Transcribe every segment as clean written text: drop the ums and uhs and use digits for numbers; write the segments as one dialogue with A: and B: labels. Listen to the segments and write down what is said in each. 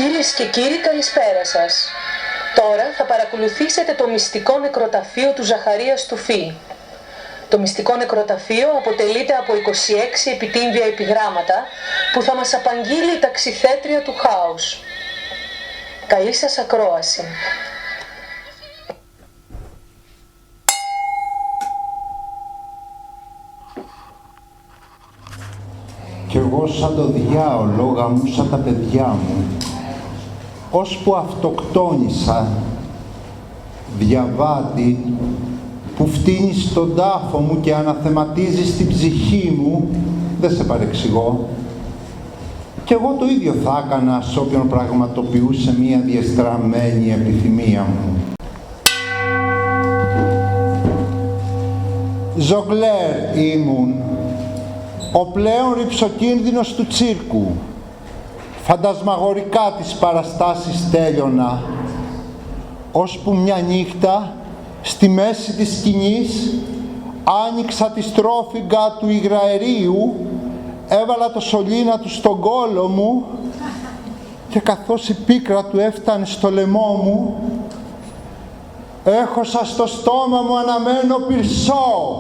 A: Κυρίες και κύριοι, καλησπέρα σας. Τώρα θα παρακολουθήσετε το μυστικό νεκροταφείο του Ζαχαρίας Τουφή. Το μυστικό νεκροταφείο αποτελείται από 26 επιτύμβια επιγράμματα που θα μας απαγγείλει η ταξιθέτρια του χάους. Καλή σας ακρόαση.
B: Κι εγώ σαν το διάολο γαμούσα τα παιδιά μου, ώσπου αυτοκτόνησα, διαβάτη που φτύνει στον τάφο μου και αναθεματίζει στην ψυχή μου, δεν σε παρεξηγώ. Κι εγώ το ίδιο θα έκανα σ' όποιον πραγματοποιούσε μία διεστραμμένη επιθυμία μου. Ζογκλέρ ήμουν, ο πλέον ρυψοκίνδυνος του τσίρκου. Φαντασμαγορικά τις παραστάσεις τέλειωνα, ώσπου μια νύχτα, στη μέση της σκηνής, άνοιξα τη στρόφιγγα του υγραερίου, έβαλα το σωλήνα του στον κόλο μου και καθώς η πίκρα του έφτανε στο λαιμό μου, έχωσα στο στόμα μου αναμένο πυρσό.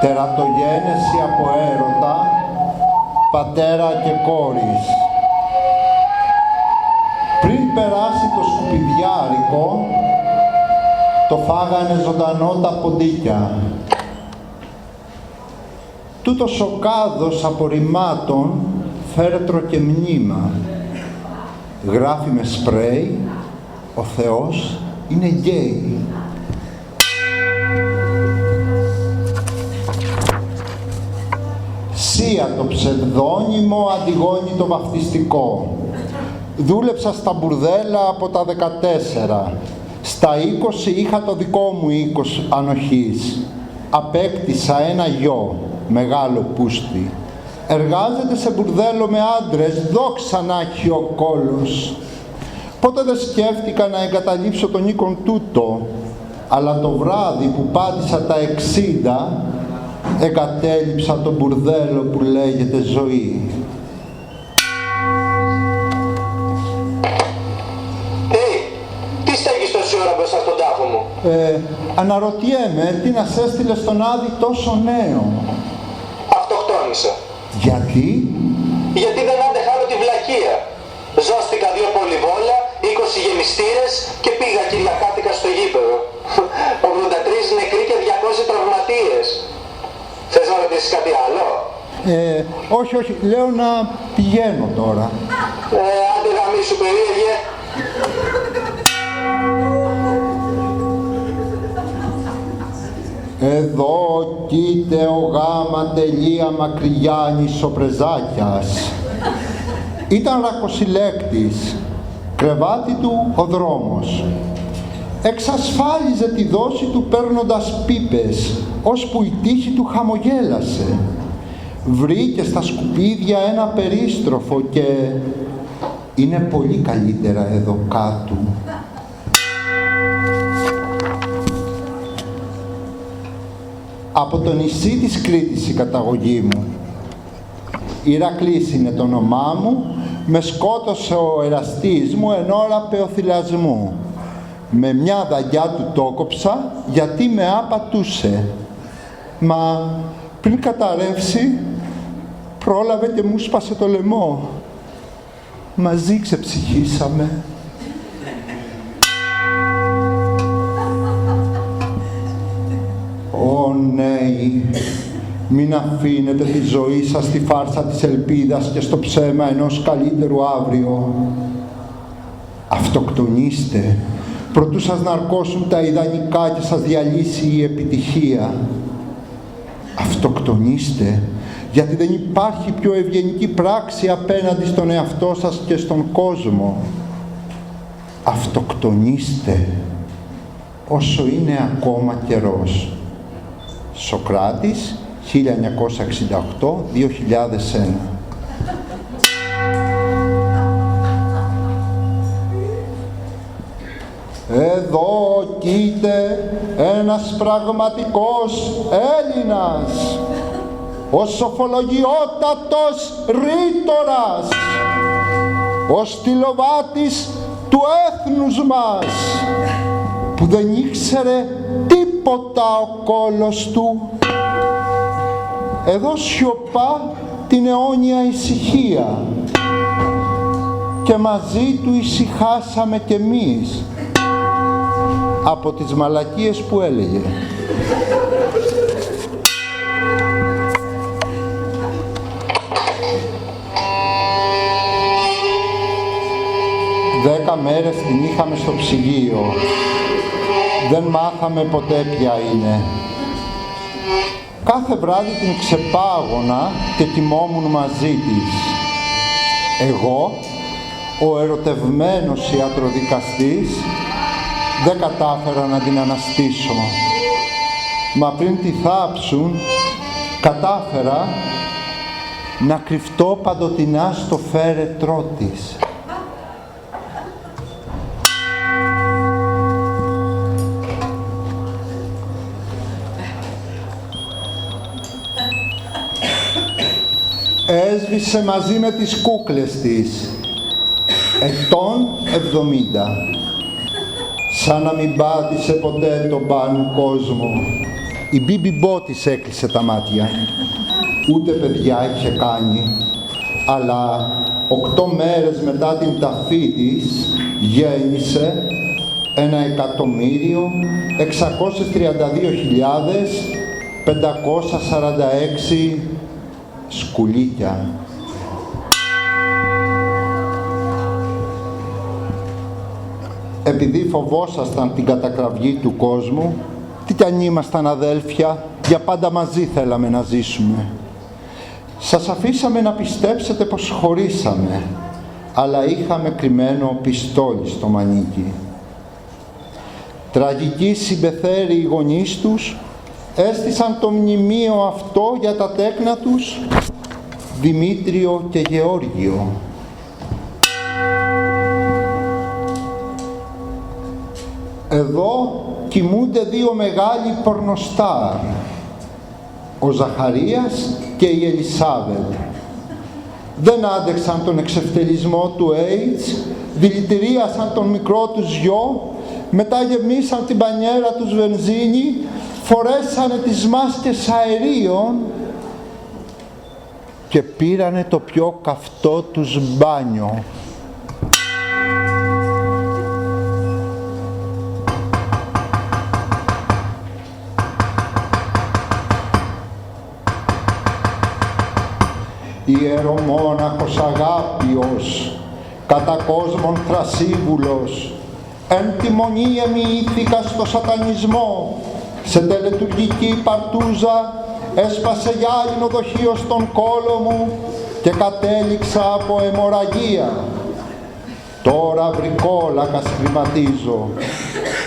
B: Τερατογένεση από έρωτα, πατέρα και κόρης. Πριν περάσει το σκουπιδιάρικο, το φάγανε ζωντανό τα ποντίκια. Τούτος ο κάδος απορριμμάτων, φέρετρο και μνήμα. Γράφει με σπρέι, ο Θεός είναι γκέι. Το ψευδόνυμο αντιγόνει το βαφτιστικό. Δούλεψα στα μπουρδέλα από τα 14. Στα 20 είχα το δικό μου οίκος ανοχής. Απέκτησα ένα γιο, μεγάλο πούστη. Εργάζεται σε μπουρδέλο με άντρες, δόξα να έχει ο κόλος. Πότε δεν σκέφτηκα να εγκαταλείψω τον οίκον τούτο, αλλά το βράδυ που πάτησα τα 60, εγκατέλειψα το μπουρδέλο που λέγεται ζωή.
C: Τι στέκεις τόση ώρα μπροστά στον τάφο μου?
B: Αναρωτιέμαι τι να σ' έστειλε στον Άδη τόσο νέο.
C: Αυτοκτόνησα.
B: Γιατί?
C: Γιατί δεν άντεχα άλλο τη βλακεία. Ζώστηκα 2 πολυβόλα, 20 γεμιστήρες και πήγα κυριακάτικα στο γήπεδο. 83 νεκροί και 200 τραυματίες. Θες να ρωτήσεις κάτι άλλο?
B: Όχι, λέω να πηγαίνω τώρα.
C: Άντε γαμίσου περίεργε.
B: Εδώ κοίται ο γάμα τελεία Μακρυγιάννης ο Πρεζάκιας. Ήταν ρακοσυλλέκτης, κρεβάτι του ο δρόμος. Εξασφάλιζε τη δόση του παίρνοντας πίπες, ώσπου η τύχη του χαμογέλασε. Βρήκε στα σκουπίδια ένα περίστροφο και είναι πολύ καλύτερα εδώ κάτω. Από το νησί της Κρήτης η καταγωγή μου. Ηρακλής είναι το όνομά μου, με σκότωσε ο εραστής μου εν ώρα πεοθυλασμού. Με μια δαγιά του το κόψα γιατί με άπατούσε. Μα πριν καταρρεύσει πρόλαβε και μου σπάσε το λαιμό. Μαζί ξεψυχήσαμε. Ω νέοι, μην αφήνετε τη ζωή σας στη φάρσα της ελπίδας και στο ψέμα ενός καλύτερου αύριο. Αυτοκτονήστε, προτού σας ναρκώσουν τα ιδανικά και σας διαλύσει η επιτυχία. Αυτοκτονήστε, γιατί δεν υπάρχει πιο ευγενική πράξη απέναντι στον εαυτό σας και στον κόσμο. Αυτοκτονήστε, όσο είναι ακόμα καιρός. Σοκράτης, 1968-2001. Εδώ κοίται ένας πραγματικός Έλληνας, ο σοφολογιότατος ρήτορας, ο στυλοβάτης του έθνους μας, που δεν ήξερε τίποτα ο κόλος του. Εδώ σιωπά την αιώνια ησυχία και μαζί του ησυχάσαμε κι εμείς από τις μαλακίες που έλεγε. Δέκα μέρες την είχαμε στο ψυγείο. Δεν μάθαμε ποτέ ποια είναι. Κάθε βράδυ την ξεπάγωνα και κοιμόμουν μαζί της. Εγώ, ο ερωτευμένος ιατροδικαστής, δεν κατάφερα να την αναστήσω. Μα πριν τη θάψουν, κατάφερα να κρυφτώ παντοτινά στο φέρετρό της. Έσβησε μαζί με τις κούκλες της, ετών 70, σαν να μην πάτησε ποτέ τον πάνω κόσμο. Η μπιμπιμπό της έκλεισε τα μάτια, ούτε παιδιά είχε κάνει, αλλά 8 μέρες μετά την ταφή της γέννησε 1.632.546 σκουλίκια. Επειδή φοβόσασταν την κατακραυγή του κόσμου, τι κι αν ήμασταν αδέλφια, για πάντα μαζί θέλαμε να ζήσουμε. Σας αφήσαμε να πιστέψετε πως χωρίσαμε, αλλά είχαμε κρυμμένο πιστόλι στο μανίκι. Τραγικοί συμπεθέροι οι γονείς τους έστησαν το μνημείο αυτό για τα τέκνα τους, Δημήτριο και Γεώργιο. Εδώ κοιμούνται 2 μεγάλοι πορνοστάρ, ο Ζαχαρίας και η Ελισάβετ. Δεν άντεξαν τον εξευτελισμό του AIDS, δηλητηρίασαν τον μικρό τους γιο, μετά γεμίσαν την πανιέρα τους βενζίνη, φορέσανε τις μάσκες αερίων και πήρανε το πιο καυτό τους μπάνιο. Ιερομόναχος Αγάπιος, κατά κόσμον θρασίβουλος, εν τη μονή εμοιήθηκα στο σατανισμό, σε τελετουργική παρτούζα έσπασε γυάλινο δοχείο στον κόλο μου και κατέληξα από αιμορραγία. Τώρα βρικόλακας χρηματίζω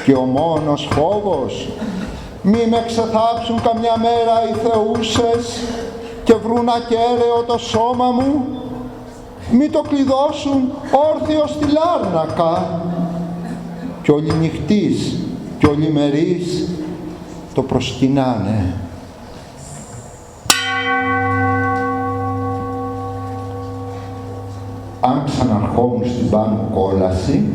B: και ο μόνος φόβος, μη με ξεθάψουν καμιά μέρα οι θεούσες και βρουν ακέραιο το σώμα μου, μη το κλειδώσουν όρθιο στη Λάρνακα κι όλοι νυχτής κι όλοι μερίς το προσκυνάνε. Αν ξαναρχόμουν στην πάνω κόλαση,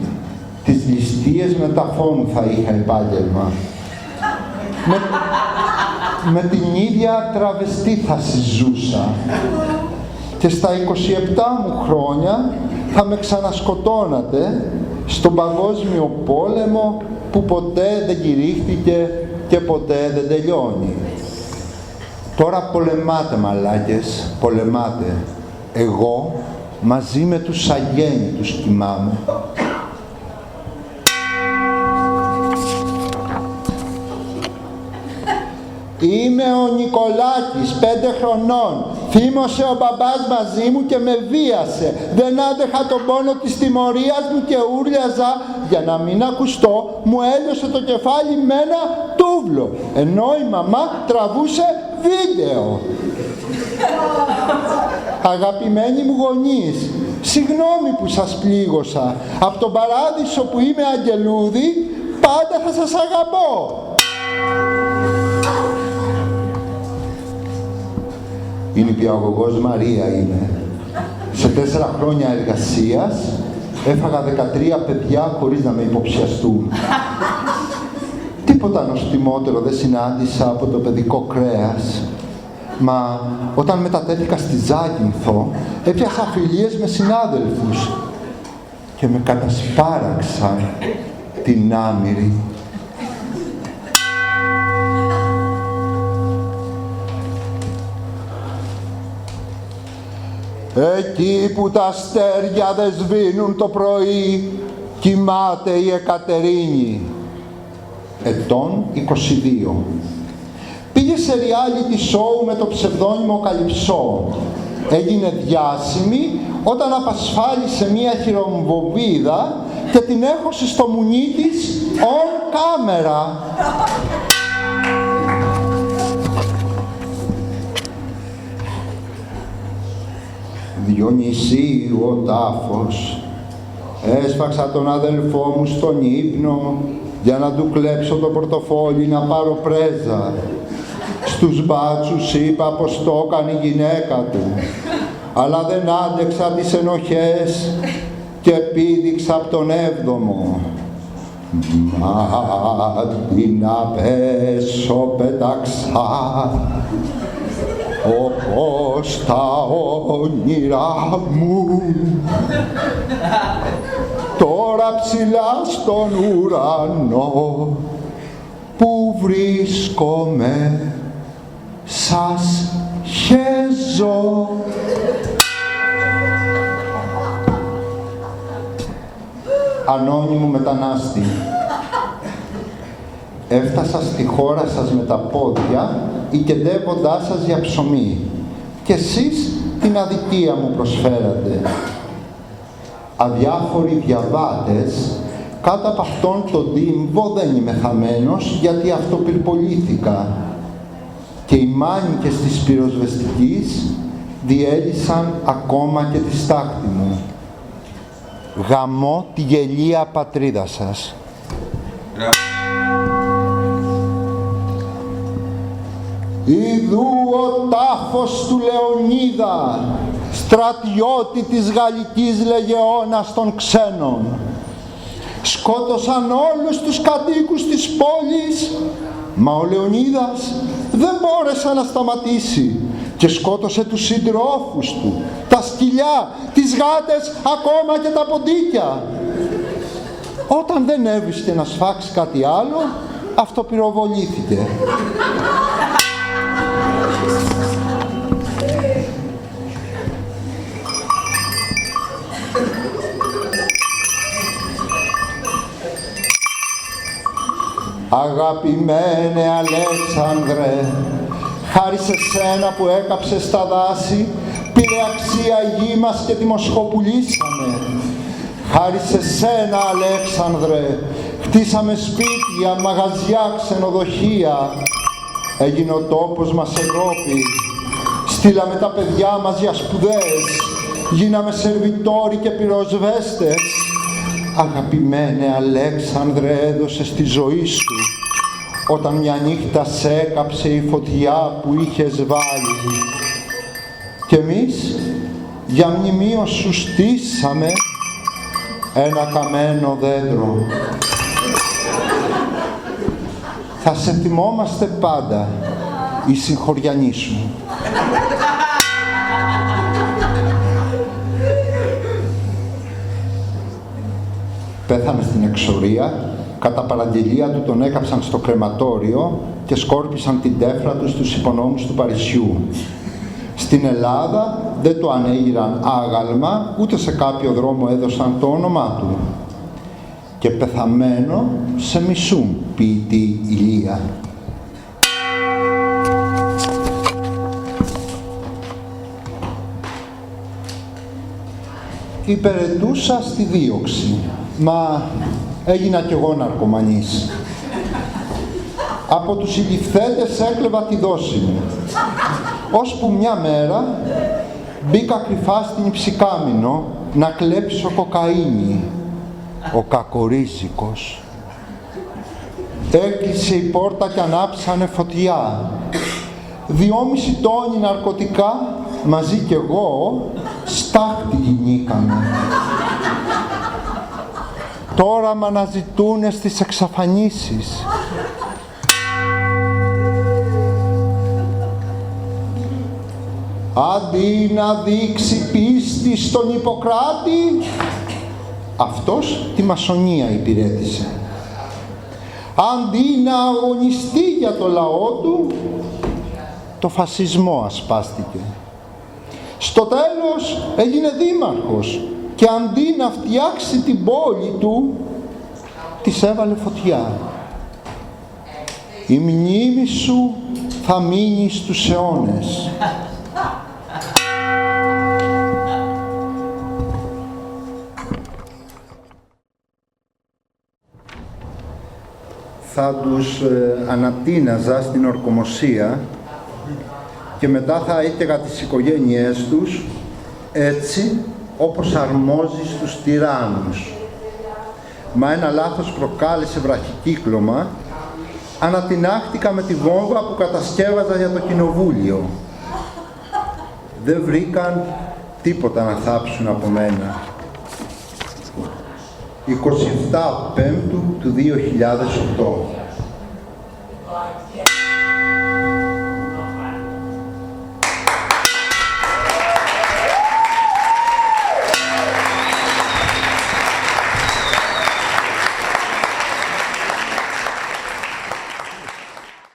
B: τις ληστείες με τα φόνου θα είχα επάγγελμα. Με την ίδια τραβεστή θα συζούσα και στα 27 μου χρόνια θα με ξανασκοτώνατε στον παγκόσμιο πόλεμο που ποτέ δεν κηρύχθηκε και ποτέ δεν τελειώνει. Τώρα πολεμάτε μαλάκες, πολεμάτε. Εγώ μαζί με τους αγέννητους κοιμάμαι. Είμαι ο Νικολάκης, 5 χρονών. Θύμωσε ο μπαμπάς μαζί μου και με βίασε. Δεν άντεχα τον πόνο της τιμωρίας μου και ούρλιαζα. Για να μην ακουστώ, μου έλειωσε το κεφάλι με ένα τούβλο. Ενώ η μαμά τραβούσε βίντεο. Αγαπημένοι μου γονείς, συγγνώμη που σας πλήγωσα. Από τον παράδεισο που είμαι αγγελούδι, πάντα θα σας αγαπώ. Η νηπιαγωγός Μαρία είναι. Σε 4 χρόνια εργασίας έφαγα 13 παιδιά χωρίς να με υποψιαστούν. Τίποτα νοστιμότερο δεν συνάντησα από το παιδικό κρέας. Μα όταν μετατέθηκα στη Ζάκυνθο, έπιασα φιλίες με συνάδελφους και με κατασπάραξαν την άμυρη. Εκεί που τα αστέρια δεν σβήνουν το πρωί, κοιμάται η Εκατερίνη. Ετών 22. Πήγε σε reality show με το ψευδόνυμο Καλυψό. Έγινε διάσημη όταν απασφάλισε μία χειρομβοβίδα και την έχωσε στο μουνί της on camera. Διονυσίου ο τάφος, έσφαξα τον αδελφό μου στον ύπνο για να του κλέψω το πορτοφόλι να πάρω πρέζα. Στους μπάτσους είπα πως το έκανε η γυναίκα του, αλλά δεν άντεξα τις ενοχές και πήδηξα απ' τον 7ο. Μα τι να πέσω πέταξα, όπως τα όνειρά μου, τώρα ψηλά στον ουρανό που βρίσκομαι σας χέζω. Ανώνυμου μετανάστη, έφτασα στη χώρα σας με τα πόδια οικεντεύοντάς σας για ψωμί και εσείς την αδικία μου προσφέρατε. Αδιάφοροι διαβάτες, κάτω από αυτόν τον τύμβο δεν είμαι χαμένος, γιατί αυτοπυρπολήθηκα και οι μάνικες της πυροσβεστικής διέλυσαν ακόμα και τη στάχτη μου. Γαμώ τη γελία πατρίδα σας. Ιδού ο τάφος του Λεωνίδα, στρατιώτη της Γαλλικής Λεγεώνας των Ξένων. Σκότωσαν όλους τους κατοίκους της πόλης, μα ο Λεωνίδας δεν μπόρεσε να σταματήσει και σκότωσε τους συντρόφους του, τα σκυλιά, τις γάτες, ακόμα και τα ποντίκια. Όταν δεν έβρισκε να σφάξει κάτι άλλο, αυτοπυροβολήθηκε. Αγαπημένε Αλέξανδρε, χάρη σε σένα που έκαψες τα δάση, πήρε αξία η γη μας και τη μοσχοπουλήσαμε. Χάρη σε σένα Αλέξανδρε, χτίσαμε σπίτια, μαγαζιά, ξενοδοχεία. Έγινε ο τόπος μας Ευρώπη. Στείλαμε τα παιδιά μας για σπουδές. Γίναμε σερβιτόροι και πυροσβέστες. Αγαπημένε Αλέξανδρε, έδωσες τη ζωή σου όταν μια νύχτα σε έκαψε η φωτιά που είχες βάλει. Και εμείς για μνημείο σου στήσαμε ένα καμένο δέντρο. Θα σε θυμόμαστε πάντα, οι συγχωριανοί σου. Πέθανε στην εξορία, κατά παραγγελία του τον έκαψαν στο κρεματόριο και σκόρπισαν την τέφρα του στους υπονόμους του Παρισιού. Στην Ελλάδα δεν το ανέγειραν άγαλμα, ούτε σε κάποιο δρόμο έδωσαν το όνομά του. Και πεθαμένο σε μισούν ποιητή Ηλία. υπηρετούσα στη δίωξη, μα έγινα κι εγώ ναρκωμανής. Από τους συλληφθέντες έκλεβα τη δόση μου, ώσπου μια μέρα μπήκα κρυφά στην Υψηκάμηνο να κλέψω κοκαίνη. Ο κακορίζικος. Έκλεισε η πόρτα και ανάψανε φωτιά. 2,5 τόνοι ναρκωτικά, μαζί κι εγώ, στάχτη γινήκαμε. Τώρα μ' αναζητούνε στις εξαφανίσεις. Αντί να δείξει πίστη στον Ιπποκράτη, αυτός τη μασονία υπηρέτησε. Αντί να αγωνιστεί για το λαό του, το φασισμό ασπάστηκε. Στο τέλος έγινε δήμαρχος και αντί να φτιάξει την πόλη του, της έβαλε φωτιά. Η μνήμη σου θα μείνει στους αιώνες. Θα τους ανατείναζα στην ορκομοσία και μετά θα έταιγα τις οικογένειές τους έτσι όπως αρμόζει στους τυράννους. Μα ένα λάθος προκάλεσε βραχικύκλωμα. Ανατινάχτηκα με τη βόμβα που κατασκεύαζα για το κοινοβούλιο. Δεν βρήκαν τίποτα να θάψουν από μένα. 27 Πέμπτου του 2008.